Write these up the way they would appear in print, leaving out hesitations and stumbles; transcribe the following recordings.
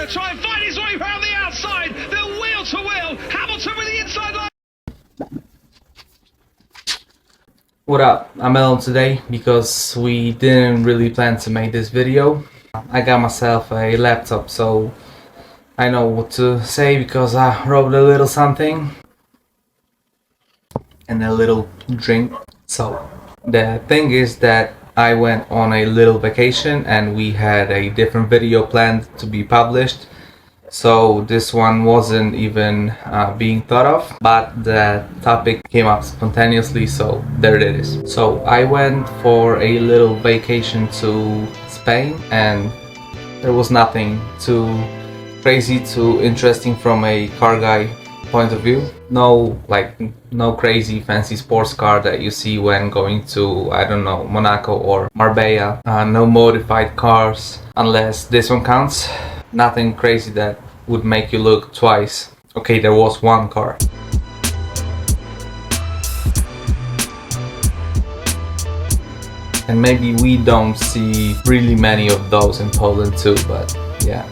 going to try and find his way around the outside. They're wheel to wheel. Hamilton with the inside line. What up? I'm Elon today because we didn't really plan to make this video. I got myself a laptop, so I know what to say because I wrote a little something and a little drink. So the thing is that I went on a little vacation and we had a different video planned to be published. So this one wasn't even being thought of, but the topic came up spontaneously, so there it is. So I went for a little vacation to Spain and there was nothing too crazy, too interesting from a car guy point of view. No crazy fancy sports car that you see when going to, I don't know, Monaco or Marbella. No modified cars, unless this one counts. Nothing crazy that would make you look twice. Okay, there was one car. And maybe we don't see really many of those in Poland too, but yeah.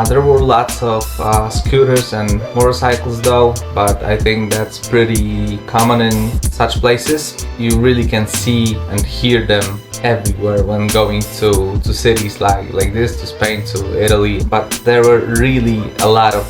There were lots of scooters and motorcycles though, but I think that's pretty common in such places. You really can see and hear them everywhere when going to cities like this, to Spain, to Italy. But there were really a lot of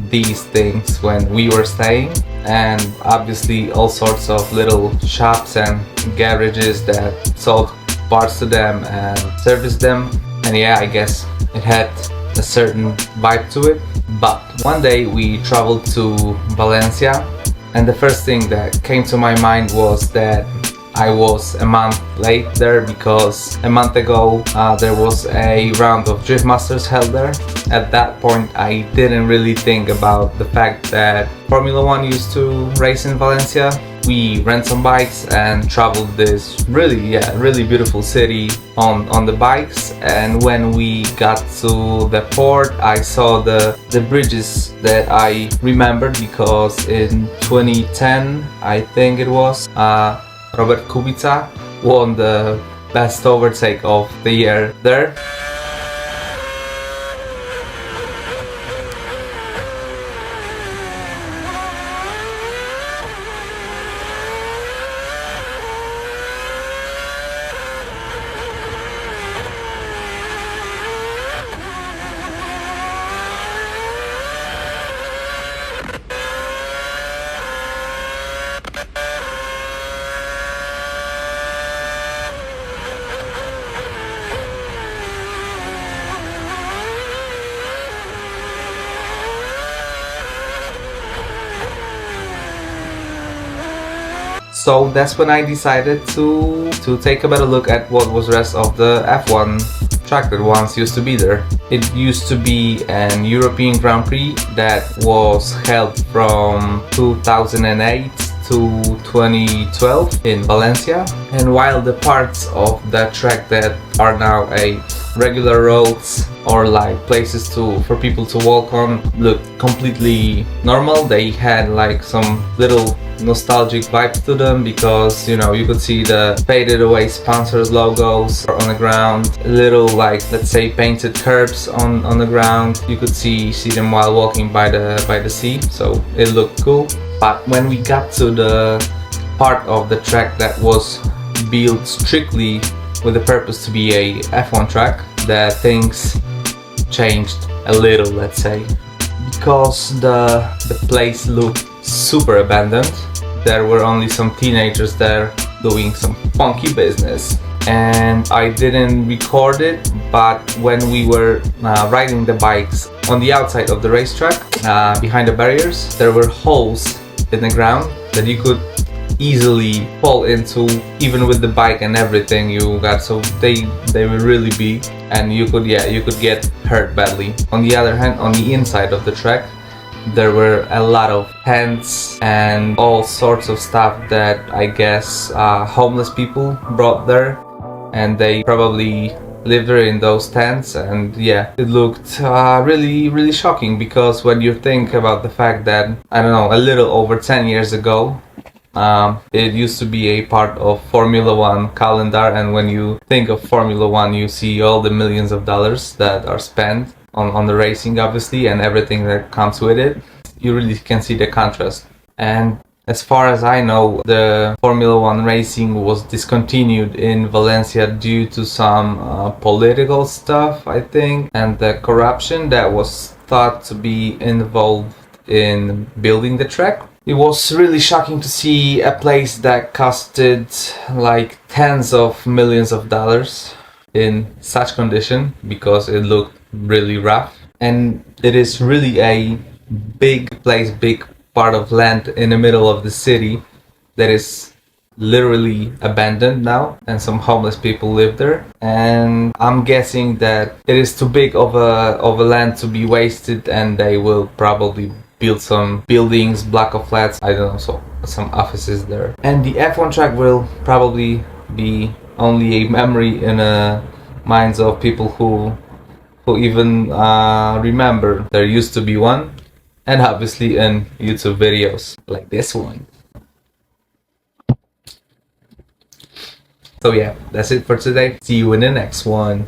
these things when we were staying, and obviously all sorts of little shops and garages that sold parts to them and serviced them. And yeah, I guess it had a certain vibe to it. But one day we traveled to Valencia, and the first thing that came to my mind was that I was a month late there because a month ago there was a round of Drift Masters held there. At that point I didn't really think about the fact that Formula 1 used to race in Valencia. We rent some bikes and traveled this really beautiful city on the bikes, and when we got to the port I saw the bridges that I remembered because in 2010 I think it was, Robert Kubica won the best overtake of the year there. So that's when I decided to take a better look at what was the rest of the F1 track that once used to be there. It used to be an European Grand Prix that was held from 2008 to 2012 in Valencia, and while the parts of that track that are now a regular roads or like places for people to walk on look completely normal, they had like some little nostalgic vibes to them because, you know, you could see the faded away sponsors logos on the ground, little like, let's say, painted curbs on the ground. You could see them while walking by the sea, so it looked cool. But when we got to the part of the track that was built strictly with the purpose to be a F1 track, the things changed a little, let's say, because the place looked super abandoned. There were only some teenagers there doing some funky business, and I didn't record it, but when we were riding the bikes on the outside of the racetrack, behind the barriers, there were holes in the ground that you could easily fall into, even with the bike and everything you got. So they were really big, and you could get hurt badly. On the other hand, on the inside of the track, there were a lot of tents and all sorts of stuff that I guess homeless people brought there, and they probably lived there in those tents. And yeah, it looked really shocking, because when you think about the fact that, I don't know, a little over 10 years ago It used to be a part of Formula One calendar, and when you think of Formula One, you see all the millions of dollars that are spent on the racing, obviously, and everything that comes with it. You really can see the contrast. And as far as I know, the Formula One racing was discontinued in Valencia due to some political stuff, I think, and the corruption that was thought to be involved in building the track. It was really shocking to see a place that costed like tens of millions of dollars in such condition, because it looked really rough. And it is really a big place, big part of land in the middle of the city that is literally abandoned now, and some homeless people live there. And I'm guessing that it is too big of a land to be wasted, and they will probably build some buildings, block of flats, I don't know, so some offices there. And the F1 track will probably be only a memory in the minds of people who even remember there used to be one, and obviously in YouTube videos like this one. So yeah, that's it for today. See you in the next one.